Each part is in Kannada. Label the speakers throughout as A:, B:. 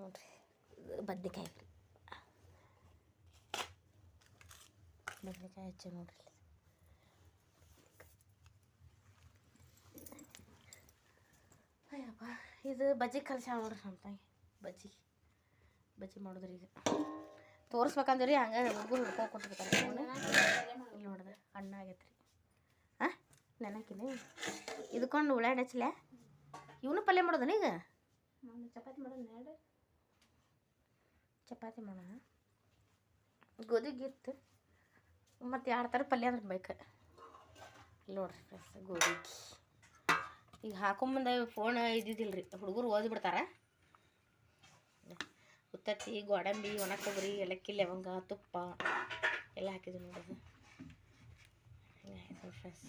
A: ನೋಡಿರಿ ಬದ್ನೆಕಾಯಿ ರೀ ಬದ್ನೆಕಾಯಿ ಹೆಚ್ಚು ನೋಡಿರಿ ಅಯ್ಯಪ್ಪ ಇದು ಬಜ್ಜಿ ಕಲ್ಸ ನೋಡ್ರಿ ನಮ್ಮ ತಂಗಿ ಬಜ್ಜಿ ಮಾಡಿದ್ರಿ ಈಗ ತೋರಿಸ್ಬೇಕಂದ್ರಿ ಹಂಗೆ ಹುಡುಗರು ಹಿಡ್ಕೊಂಡು ಕೊಟ್ಟಿರ್ತಾರೆ ಇಲ್ಲಿ ನೋಡಿದೆ ಅಣ್ಣ ಆಗೈತೆ ರೀ ಹಾಂ ನೆನಕಿನಿ ಇದಕ್ಕೊಂಡು ಉಳ್ಳಾಗಡ್ಡಿ ಹಚ್ಚಲೆ ಇವನು ಪಲ್ಯ ಮಾಡೋದನ ಈಗ ಚಪಾತಿ ಮಾಡೋದು ಎರಡು ಚಪಾತಿ ಮಾಡೋಣ ಗೋಧಿ ಗಿತ್ತು ಮತ್ತು ಎರಡು ಥರ ಪಲ್ಯ ಅಂದ್ರೆ ಬೇಕು ನೋಡ್ರಿ ಫ್ರೆಂಡ್ಸ್ ಗೋಧಿ ಈಗ ಹಾಕೊಂಬಂದ ಫೋನ್ ಇದ್ದಿದ್ದಿಲ್ಲ ರೀ ಹುಡುಗರು ಓದಿಬಿಡ್ತಾರೆ ಉತ್ತತ್ತಿ ಗೋಡಂಬಿ ಒಣ ಕೊಬ್ಬರಿ ಏಲಕ್ಕಿ ಲವಂಗ ತುಪ್ಪ ಎಲ್ಲ ಹಾಕಿದ್ವಿ ನೋಡೋದು ಹಿಂಗೆ ಫ್ರೆಂಡ್ಸ್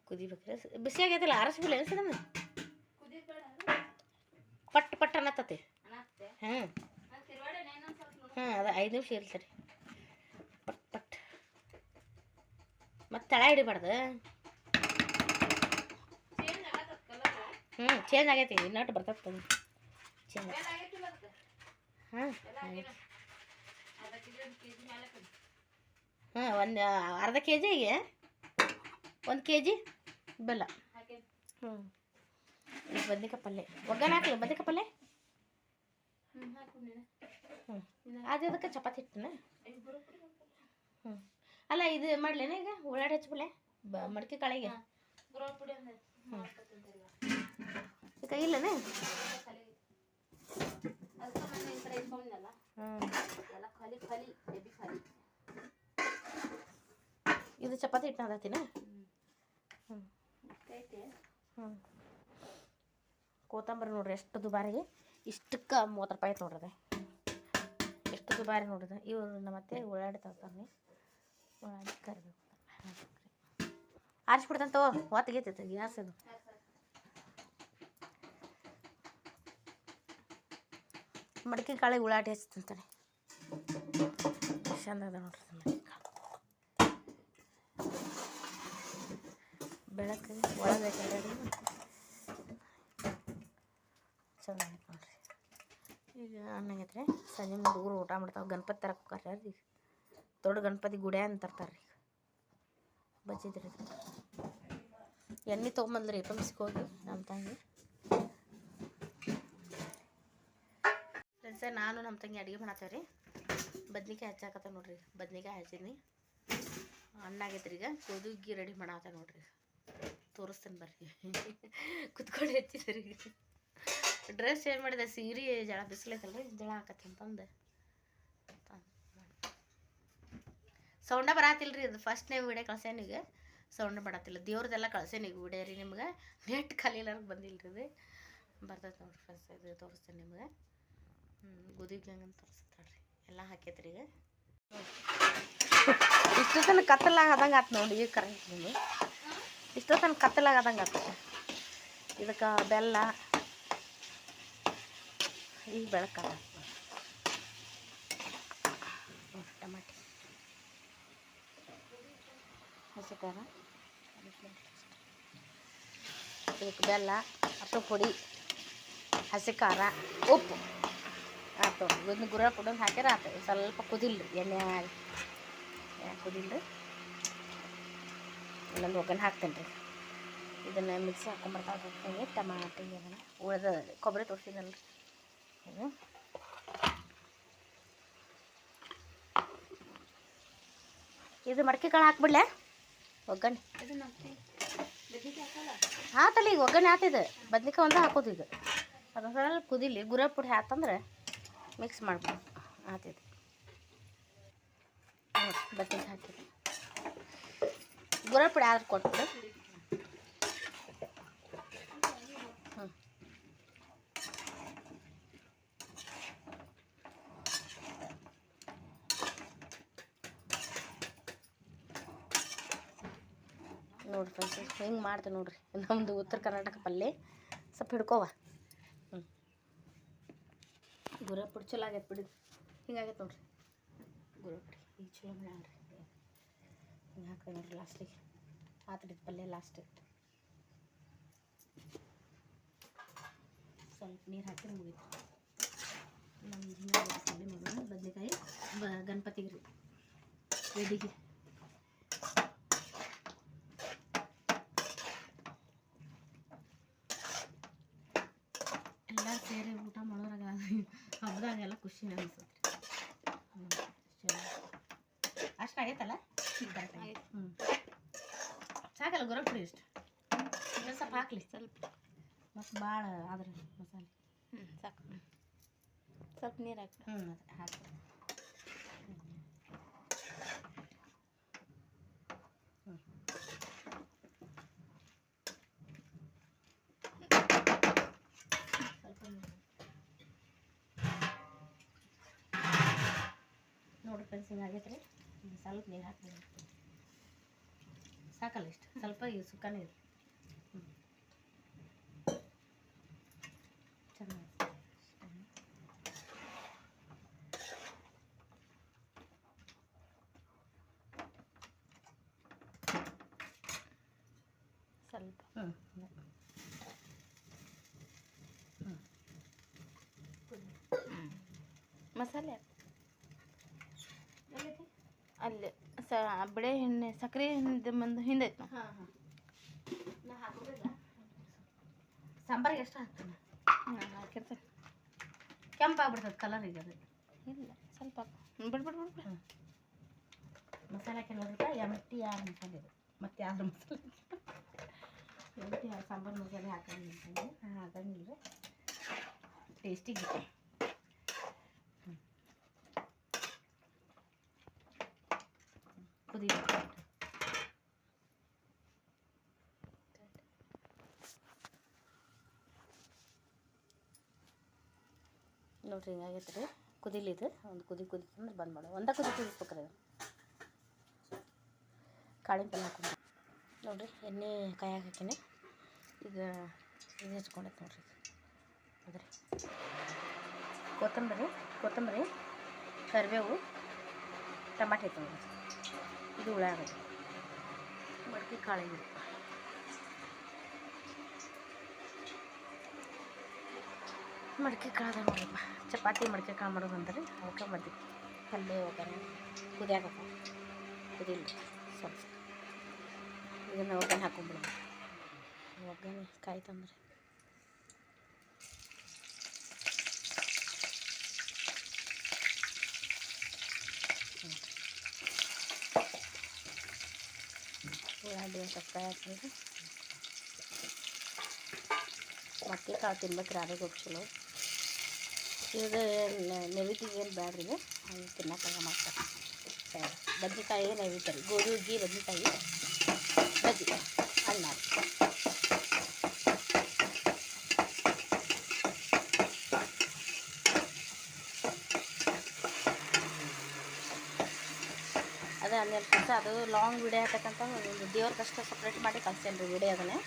A: ಕುದಿಬೇಕ್ರಿ ಬಿಸಿ ಆಗೈತಿಲ್ಲ ಆರಿಸ್ಬಿಲ್ಲ ಅನ್ಸದಮ್ಮ ಪಟ್ ಪಟ್ ಅನ್ನತ್ತತಿ ಹಾಂ ಅದು 5 ನಿಮಿಷ ಇರ್ತಾರೆ ಪಟ್ ಪಟ್ ಮತ್ತು ತಳ ಹಿಡಿಬಾರ್ದು ಚೇಂಜ್ ಆಗೈತಿ ಇನ್ನಟ್ಟು ಬರ್ತದೆ ಚೇಂಜ್ ಹಾಂ ಒಂದು ಅರ್ಧ ಕೆ ಜಿಗೆ 1 ಕೆ ಜಿ ಬೆಲ್ಲ ಬದ್ನಿಕಾಯಿ ಪಲ್ಯ ಒಗ್ಗರಣೆ ಹಾಕಲಿ ಬದ್ನಿಕಾಯಿ ಪಲ್ಯ ಅದು ಅದಕ್ಕೆ ಚಪಾತಿ ಇಟ್ಟನ ಅಲ್ಲ ಇದು ಮಾಡ್ಲೇನ ಈಗ ಉಳ್ಳಾಗಡ್ಡಿ ಹಚ್ಬಿಲೆ ಮಡಿಕೆ ಕಾಳಿಗೆ ಈಗ ಇಲ್ಲನೇ ಇದು ಚಪಾತಿ ಹಿಟ್ಟು ಅದತ್ತಿನ ಕೋತಂಬರಿ ನೋಡ್ರಿ ಎಷ್ಟು ದುಬಾರಿಗೆ ಇಷ್ಟಕ್ಕೆ 30 ರೂಪಾಯಿ ಐತೆ ನೋಡ್ರಿ ಎಷ್ಟು ದುಬಾರಿ ನೋಡ್ರಿ ಇವ್ರು ನಮ್ಮತ್ತೆ ಉಳ್ಳಾಗಡ್ಡಿ ತರ್ತಾನೆ ಉಳ್ಳಾಗಡ್ಡಿ ಕರಿಬೇಕು ಆರಿಸ್ಬಿಡ್ತಂತ ಹೊತ್ತಿಗೆತೈತೆ ಗ್ಯಾಸ್ ಅದು ಮಡಿಕೆ ಕಾಳಿಗೆ ಉಳ್ಳಾಗಡ್ಡಿ ಹಚ್ತಂತಾನೆ ಚಂದ ಅದ ನೋಡ್ರಿ ಮಡಿಕೆ ಕಾಳು ಬೆಳಕು ಒಳಗೆ ಚಂದ ಆಗೈತೆ ನೋಡ್ರಿ ಈಗ ಅನ್ನಾಗೈತ್ರಿ ಸಂಜೆ ಹುಡುಗರು ಊಟ ಮಾಡ್ತಾವೆ ಗಣಪತಿ ತರಕ್ಕೆ ಹೋಗಾರ ಈಗ ದೊಡ್ಡ ಗಣಪತಿ ಗುಡ್ಯ ಅಂತ ತರ್ತಾರೆ ಈಗ ಬಜ್ಜಿದ್ರಿ ಎಣ್ಣೆ ತೊಗೊಂಬಂದ್ರಿ ಪಂಪ್ಸಿಗೆ ಹೋಗಿ ನಮ್ಮ ತಂಗಿ ಫ್ರೆಂಡ್ಸ ನಾನು ನಮ್ಮ ತಂಗಿ ಅಡುಗೆ ಮಾಡತ್ತೇವೆ ರೀ ಬದ್ನಿಕಾಯಿ ಹಚ್ಚಾಕತ್ತ ನೋಡ್ರಿ ಬದ್ನಿಕಾಯಿ ಹಚ್ಚಿದ್ನಿ ಹಣ್ಣಾಗೈತ್ರಿ ಈಗ ಗೋಧಿ ರೆಡಿ ಮಾಡತ್ತ ನೋಡ್ರಿ ತೋರಿಸ್ತೇನೆ ಬರ್ರಿ ಕುತ್ಕೊಂಡು ಹೆಚ್ಚಿದ್ರಿ ಡ್ರೆಸ್ ಚೇಂಜ್ ಮಾಡಿದೆ ಸೀರೆ ಜಳ ಬಿಸಿಲೈತಲ್ರಿ ಜಳ ಹಾಕತ್ತಿ ಅಂತಂದು ಸೌಂಡ ಬರತ್ತಿಲ್ರಿ ಅದು ಫಸ್ಟ್ನೇ ವಿಡಿಯೋ ಕಳ್ಸೇನಿಗೆ ಸೌಂಡ್ ಬರತ್ತಿಲ್ಲ ದೇವ್ರದ್ದೆಲ್ಲ ಕಳ್ಸೇನಿಗೆ ವಿಡಿಯೋ ರೀ ನಿಮ್ಗೆ ನೆಟ್ ಖಾಲಿ ಎಲ್ಲರಿಗೆ ಬಂದಿಲ್ಲ ರೀ ಬರ್ತೈತೆ ನೋಡ್ರಿ ಫ್ರೆಂಡ್ಸ್ ಇದು ತೋರಿಸ್ತೇನೆ ನಿಮ್ಗೆ ಗೋಧಿ ಹಂಗಂತ ತೋರಿಸ್ತಾಳ್ರಿ ಎಲ್ಲ ಹಾಕೈತ್ರಿ ಈಗ ಇಷ್ಟು ತನಕ ಕತ್ತಲಾಗದಂಗೆ ಆತು ನೋಡಿ ಈಗ ಕರೆಕ್ಟ್ ನಿಮಗೆ ಇಷ್ಟು ತನಕ ಕತ್ತಲಾಗದಂಗೆ ಆತು ಇದಕ್ಕೆ ಬೆಲ್ಲ ಈಗ ಬೆಳಕಾಗ ಟಮಾಟಿ ಹಸಿ ಖಾರ ಇದಕ್ಕೆ ಬೆಲ್ಲ ಅಷ್ಟು ಪುಡಿ ಹಸಿ ಖಾರ ಉಪ್ಪು ಆಯ್ತು ಇದನ್ನ ಗುರ ಪುಡಿ ಹಾಕ್ಯಾರ ಆಯ್ತು ಸ್ವಲ್ಪ ಕುದಿಲ್ರಿ ಎಣ್ಣೆ ಕುದಿಲ್ರಿ ಇಲ್ಲೊಂದು ಒಗ್ಗರಣೆ ಹಾಕ್ತೇನೆ ರೀ ಇದನ್ನು ಮಿಕ್ಸಿ ಹಾಕೊಂಬರ್ತಾವೆ ಟಮಾಟಿ ಅದನ್ನು ಉಳ್ದ ಕೊಬ್ಬರಿ ತೋರಿಸಿದಲ್ರಿ ಇದು ಮಡಕೆ ಕಾಳು ಹಾಕ್ಬಿಡ್ಲೆ ಒಗ್ಗರಣೆ ಆತಲ್ಲ ಈಗ ಒಗ್ಗರಣೆ ಆತಿದೆ ಬದ್ನಿಕಾಯಿ ಒಂದು ಹಾಕೋದು ಈಗ ಅದು ಸ್ವಲ್ಪ ಕುದಿಲಿ ಗುರ ಪುಡಿ ಹಾಕಂದ್ರೆ ಮಿಕ್ಸ್ ಮಾಡ್ಬೋದು ಆತಿದೆ ಬದ್ನಿಕಾಯಿ ಹಾಕಿದೆ ಗುರ ಪುಡಿ ಆದ್ರೆ ಕೊಟ್ಬಿಡು ನೋಡ್ರಿ ಫ್ರೆಂಡ್ಸ್ ಹಿಂಗೆ ಮಾಡ್ತೀವಿ ನೋಡ್ರಿ ನಮ್ಮದು ಉತ್ತರ ಕರ್ನಾಟಕ ಪಲ್ಯ ಸ್ವಲ್ಪ ಹಿಡ್ಕೋವ ಗುರ ಪುಡಿ ಚಲೋ ಆಗೈತೆ ಬಿಡಿ ಹಿಂಗಾಗೈತೆ ನೋಡ್ರಿ ಗುರ ಪುಡಿ ಈಗ ಚಲೋ ಮಾಡ್ರಿ ಹಿಂಗೆ ಹಾಕ್ತೇವೆ ನೋಡ್ರಿ ಲಾಸ್ಟಿಗೆ ಆತಡಿದ ಪಲ್ಯ ಲಾಸ್ಟ್ ಸ್ವಲ್ಪ ನೀರು ಹಾಕಿ ಮುಗೀತು. ನಮ್ಮ ಹಿಂಗಾಗಿ ಮಾಡೋಣ. ಬದನೆಕಾಯಿ ಗಣಪತಿಗೆ ರೀ ರೆಡಿಗೆ. ಎಲ್ಲ ಸೇರಿ ಊಟ ಮಾಡೋರಾಗ ಹಬ್ಬದಾಗೆಲ್ಲ ಖುಷಿ ಅನಿಸುತ್ತೆ ರೀ. ಅಷ್ಟು ಆಗೈತಲ್ಲ? ಹ್ಞೂ ಸಾಕಲ್ಲ ಗೊರಬ್ ಪುಡಿ ಇಷ್ಟು ಸ್ವಲ್ಪ ಹಾಕಲಿ ಸ್ವಲ್ಪ, ಮತ್ತು ಭಾಳ ಆದ್ರೆ ಮಸಾಲೆ. ಸಾಕು, ಸ್ವಲ್ಪ ನೀರು ಹಾಕಿ. ಅದೇ ಹಾಕಿ ಸ್ವಲ್ಪ ನೋಡ್ರಿ ಫ್ರೆಂಡ್ಸ್, ಹಿಂಗೆ ಆಗೈತೆ ರೀ. ಸ್ವಲ್ಪ ನೀರು ಹಾಕ್ಬಿಡಿ. ಸಾಕಲ್ಲ ಇಷ್ಟು, ಸ್ವಲ್ಪ ಸುಕ್ಕ ನೀರು. ಚೆನ್ನಾಗಿ ಸ್ವಲ್ಪ ಮಸಾಲೆ ಅಲ್ಲಿ ಬಿಳೆ ಎಣ್ಣೆ ಸಕ್ಕರೆ ಹಿಂದೆ ಹಿಂದೈತೆ. ನಾ ಹಾಕೋದಿಲ್ಲ ಸಾಂಬಾರಿಗೆ ಎಷ್ಟು ಹಾಕ್ತೀನಿ. ಹಾಕಿರ್ತೇನೆ, ಕೆಂಪು ಆಗ್ಬಿಡ್ತದೆ ಕಲರ್. ಈಗ ಅದು ಇಲ್ಲ, ಸ್ವಲ್ಪ ಬಿಡ್ಬಿಡ್ಬಿಡ್ಬಿಡು. ಮಸಾಲೆ ಹಾಕಿ ನೋಡ್ರಿ. ಎಮ್ಟಿ ಯಾರು ಮಸಾಲೆ ಇದು, ಮತ್ತು ಯಾವ್ದು ಮಸಾಲೆ ಎಮ್ಟಿ ಯಾರು ಸಾಂಬಾರು ಮಸಾಲೆ ಹಾಕಂಗಿಲ್ಲ. ಹಾಕಂಗಿಲ್ಲ ಟೇಸ್ಟಿಗೆ. ಕುದಿ ನೋಡ್ರಿ, ಹಿಂಗಾಗೈತೆ ರೀ. ಕುದಿಲಿದು ಒಂದು ಕುದಿತಂದ್ರೆ ಬಂದ್ ಮಾಡೋ. ಒಂದೇ ಕುದಿಸ್ಬೇಕ್ರಿ ಅದು. ಕಾಳಿನ ಪಲ್ಯ ಹಾಕೊಂಡು ನೋಡಿರಿ, ಎಣ್ಣೆ ಕಾಯಾಗ ಹಾಕಿನಿ. ಈಗ ಇದು ಹೆಚ್ಕೊಂಡೈತೆ ನೋಡ್ರಿ. ಅದ್ರಿ ಕೊತ್ತಂಬರಿ, ಕರಿಬೇವು, ಟಮಾಟೆ ಐತೆ ನೋಡ್ರಿ. ಇದು ಉಳ್ಳಾಗಡ್ಡಿ, ಮಡಕೆ ಕಾಳಿಗೆ. ಮಡಕೆ ಕಾಳು ನೋಡಪ್ಪ, ಚಪಾತಿ ಮಡಕೆ ಕಾಳು ಮಾಡೋದು ಅಂದ್ರೆ ಅವಕ್ಕೆ ಮದ್ದು ಪಲ್ಯ ಒಗ್ಗರಣೆ ಕುದಿಯಾಗಪ್ಪ. ಕುದಿಲ್ಲ ಸ್ವಲ್ಪ, ಇದನ್ನು ಒಗ್ಗರಣೆ ಹಾಕೊಂಡ್ಬಿಡ್ಬೇಕು. ಒಗ್ಗರಣೆ ಕಾಯಿ ತಂದ್ರೆ ಉಳ್ಳಾಗಡ್ಡಿ ಒಂದು ಸ್ವಲ್ಪ ಹಾಕಿದ್ರೆ ಮಕ್ಕೆ ಕಾಳು ತಿನ್ಬೇಕ್ರಿ, ಆರೋಗ್ಯಕ್ಕೆ ಚಲೋ. ಇದು ನೈವೇದ್ಯಗೆ ಏನು ಬ್ಯಾಡ್ರಿ, ಇದು ತಿನ್ನೋಕ್ಕಾಗ ಮಾಡ್ತಾರೆ. ಬದ್ನೆಕಾಯಿ ನೈವೇದ್ಯ ರೀ. ಗೋಧಿ ಹುಗ್ಗಿ, ಬದ್ನೆಕಾಯಿ ಬಜ್ಜಿ, ಅನ್ನ. ಅದೇ 12 ಕೆಲಸ. ಅದು ಲಾಂಗ್ ವಿಡಿಯೋ ಹಾಕಕ್ಕಂತ ಒಂದು ದೇವ್ರಿಗಷ್ಟು ಸಪ್ರೇಟ್ ಮಾಡಿ ಕಳಿಸ್ತೇನೆ ರೀ ವಿಡಿಯೋ. ಅದನ್ನೇ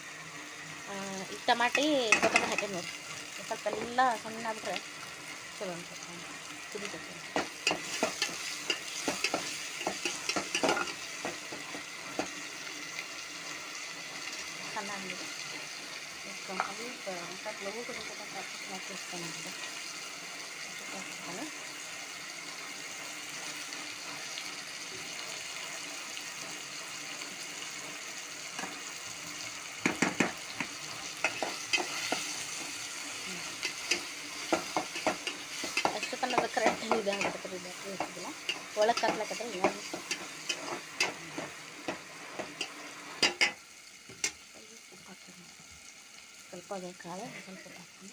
A: ಈಗ ಟಮಾಟಿ ಕೊತ್ತಂಬರಿ ಹಾಕಿ ನೋಡಿ, ಸ್ವಲ್ಪ ಎಲ್ಲ ಸಣ್ಣ ಆಗ್ಬಿಟ್ರೆ ಚಲೋ ಅನ್ಸುತ್ತೆ. ಕುದಿತೈತೆ ಸಣ್ಣ ಆಗಲಿದೆ. ಸ್ವಲ್ಪ ಲಘು ಕುದಿತಕ್ಕಂಥ ಹಾಕಿರ್ತಾನೆ. ಅಷ್ಟೊತ್ತನ್ನೋದು ಕರೆಕ್ಟ್ ಇದೆ ಆಗ್ಬಿಡ್ತಾರೆ. ಇದು ಹೆಚ್ಚಿದಿಲ್ಲ, ಒಳಗೆ ಕತ್ಲಕತ್ರೆ ಇಲ್ಲ. ಸ್ವಲ್ಪ ಅದೇ ಕಾಳು ಸ್ವಲ್ಪ ಹಾಕ್ತೀನಿ,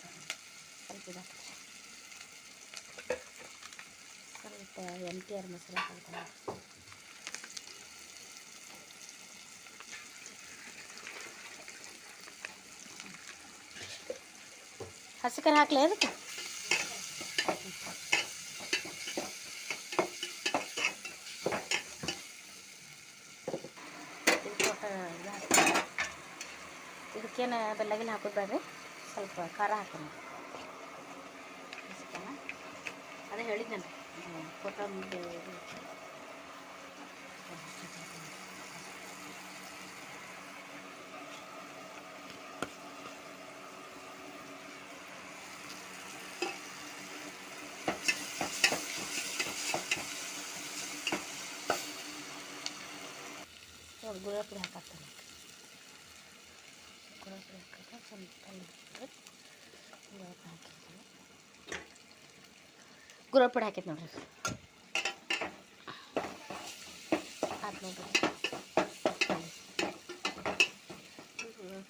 A: ಸ್ವಲ್ಪ ಇದು ಹಾಕ್ತೀನಿ, ಸ್ವಲ್ಪ MTR ಮಸಾಲೆ ಹಾಕ್ತೀನಿ. ಹಸಿಕಾಯಿ ಹಾಕ್ಲಿ ಅದಕ್ಕೆ. ಇದಕ್ಕೇನು ಬೆಲ್ಲಗಿಲ್ಲ ಹಾಕೋದು ಬೇಡ್ರಿ, ಸ್ವಲ್ಪ ಖಾರ ಹಾಕೋಣ. ಅದೇ ಹೇಳಿದ್ದೆ ಕೊತ್ತಂಬರಿ ಗುಲಾಬಿ ಪುಡಿ ಹಾಕಾಕ್ತಾನೆ. ಗುಲಾಬಿ ಪುಡಿ ಹಾಕಾಕ ಸ್ವಲ್ಪ ಗುಲಾಬಿ ಪುಡಿ ಹಾಕೈತೆ ನೋಡ್ರಿ. ಹಾಕಿ ನೋಡ್ರಿ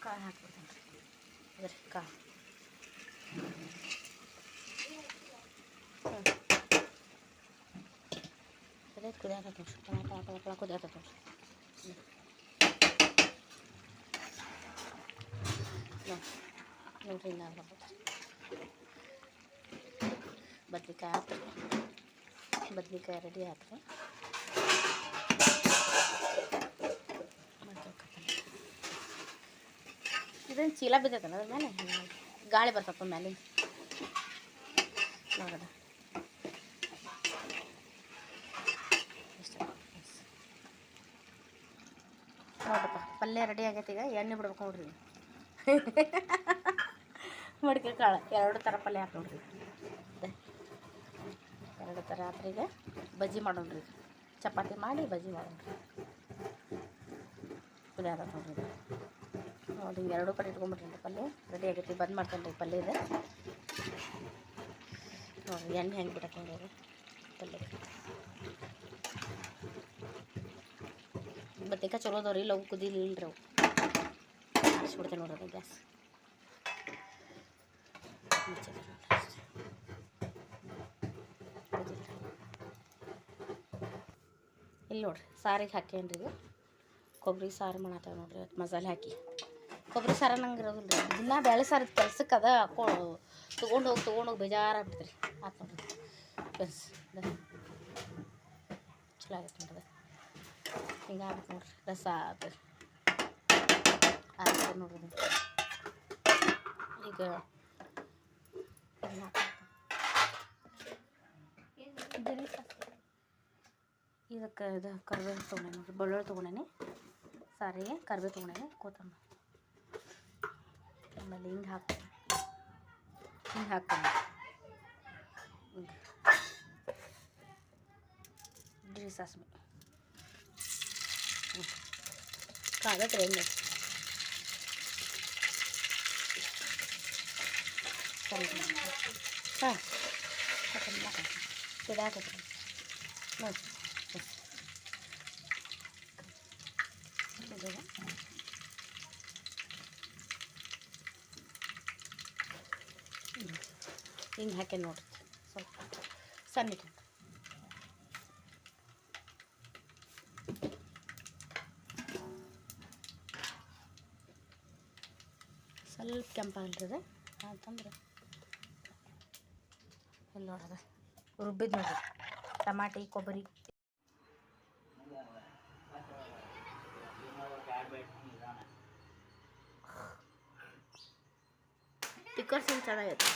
A: ಕಾಳು ಹಾಕ್ಬಿಡ್ತೇನೆ ರೀ. ಅದ್ರಿ ಕಾಳು ಅದೇ ಕುದಿಯಾಕೈತೆ ನೋಡ್ರಿ. ಟಮಾಟ ಕುದಿಯಾಕೈತೆ ನೋಡ್ರಿ. ನೋಡ್ರಿ ಹಿಂಗೆ ಆಗ್ಬಿಡ್ತೈತೆ. ಬದ್ನಿಕಾಯಿ ಹಾಕ್ರಿ. ಬದ್ನಿಕಾಯಿ ರೆಡಿ ಹಾಕ್ರಿ. ಇದನ್ನು ಚೀಲ ಬಿದ್ದೈತಲ್ಲ ಅದ್ರ ಮೇಲೆ ಗಾಳಿ ಬರ್ತಪ್ಪ ಮ್ಯಾಲಿಂದ ನೋಡೋಣ. ನೋಡ್ರಪ್ಪ ಪಲ್ಯ ರೆಡಿ ಆಗೈತೆ. ಈಗ ಎಣ್ಣೆ ಬಿಡ್ಬೇಕು ನೋಡ್ರಿ. ಮಡಿಕೆ ಕಾಳು 2 ಥರ ಪಲ್ಯ ಹಾಕಿ ನೋಡ್ರಿ. 2 ಥರ ಹಾಕ್ರಿ. ಈಗ ಬಜ್ಜಿ ಮಾಡೋಣ್ರಿ. ಚಪಾತಿ ಮಾಡಿ ಬಜ್ಜಿ ಮಾಡೋಣ್ರಿ. ಪುಡಿ ಆದ ನೋಡ್ರಿ. ನೋಡಿ ಹಿಂಗೆ 2 ಕಡೆ ಇಟ್ಕೊಂಡ್ಬಿಟ್ರಿ. ಪಲ್ಯ ರೆಡಿ ಆಗೈತಿ. ಬಂದ್ ಮಾಡ್ತೇನೆ ರೀ ಪಲ್ಯ ಇದೆ ನೋಡಿರಿ. ಎಣ್ಣೆ ಹೆಂಗೆ ಬಿಡಕ್ಕೆ ನೋಡ್ರಿ ಪಲ್ಯ. ಬದ್ನಿಕಾಯಿ ಚಲೋ ಅದಾವ್ರಿ. ಇಲ್ಲ ಅವು ಕುದೀಲಿ ಇಲ್ರಿ. ಅವು ಆರಿಸ್ಬಿಡ್ತೇನೆ ನೋಡ್ರಿ ಗ್ಯಾಸ್. ಇಲ್ಲಿ ನೋಡ್ರಿ ಸಾರಿಗೆ ಹಾಕೇನ್ರಿ. ಇದು ಕೊಬ್ಬರಿ ಸಾರು ಮಾಡತ್ತೇವೆ ನೋಡ್ರಿ. ಮಸಾಲೆ ಹಾಕಿ ಕೊಬ್ಬರಿ ಸಾರು ನಂಗೆ ಇರೋದಿಲ್ಲ ರೀ. ದಿನ ಬೇಳೆ ಸಾರು ಕೆಲ್ಸಕ್ಕೆ ಅದ ತೊಗೊಂಡೋಗಿ ಬೇಜಾರಾಗ್ಬಿಡ್ತೀರಿ. ಆತು ನೋಡ್ರಿ ಫ್ರೆಂಡ್ಸ್. ಚಲೋ ಆಗೈತೆ ನೋಡ್ರಿ. ಹಿಂಗೆ ಆಗ್ಬೇಕು ನೋಡ್ರಿ. ರಸ ಆತು ನೋಡ್ರಿ. ಈಗ ಇದಕ್ಕೆ ಇದು ಕರಿಬೇವು ತೊಗೊಂಡೆ ನೋಡ್ರಿ. ಬೆಳ್ಳುಳ್ಳಿ ತೊಗೊಂಡೇನಿ. ಸಾರಿಗೆ ಕರಿಬೇವು ತೊಗೊಂಡೇನಿ. ಕೊತ್ತಂಬರಿ ಆಮೇಲೆ ಹಿಂಗೆ ಹಾಕ್ತೀನಿ. ಜೀರಿಗೆ ಸಾಸಿವೆ ಕಾದತ್ರಿ ಎಣ್ಣೆ ಸರಿ ಹಾಂ ಸಿಡಾಕತ್ರಿ ನೋಡಿ. ಹಿಂಗೆ ಹಾಕಿ ನೋಡ್ರಿ. ಸ್ವಲ್ಪ ಸಣ್ಣ ಸ್ವಲ್ಪ ಕೆಂಪಾಗಿರ್ತದೆ ಅಂತಂದ್ರೆ ಇಲ್ಲಿ ನೋಡೋದು ರುಬ್ಬಿದ್ದು ನೋಡ್ರಿ. ಟಮಾಟಿ ಕೊಬ್ಬರಿ ಟಿಕ್ಕರ್ ಸಿಂಗ್ ಚೆನ್ನಾಗೈತೆ.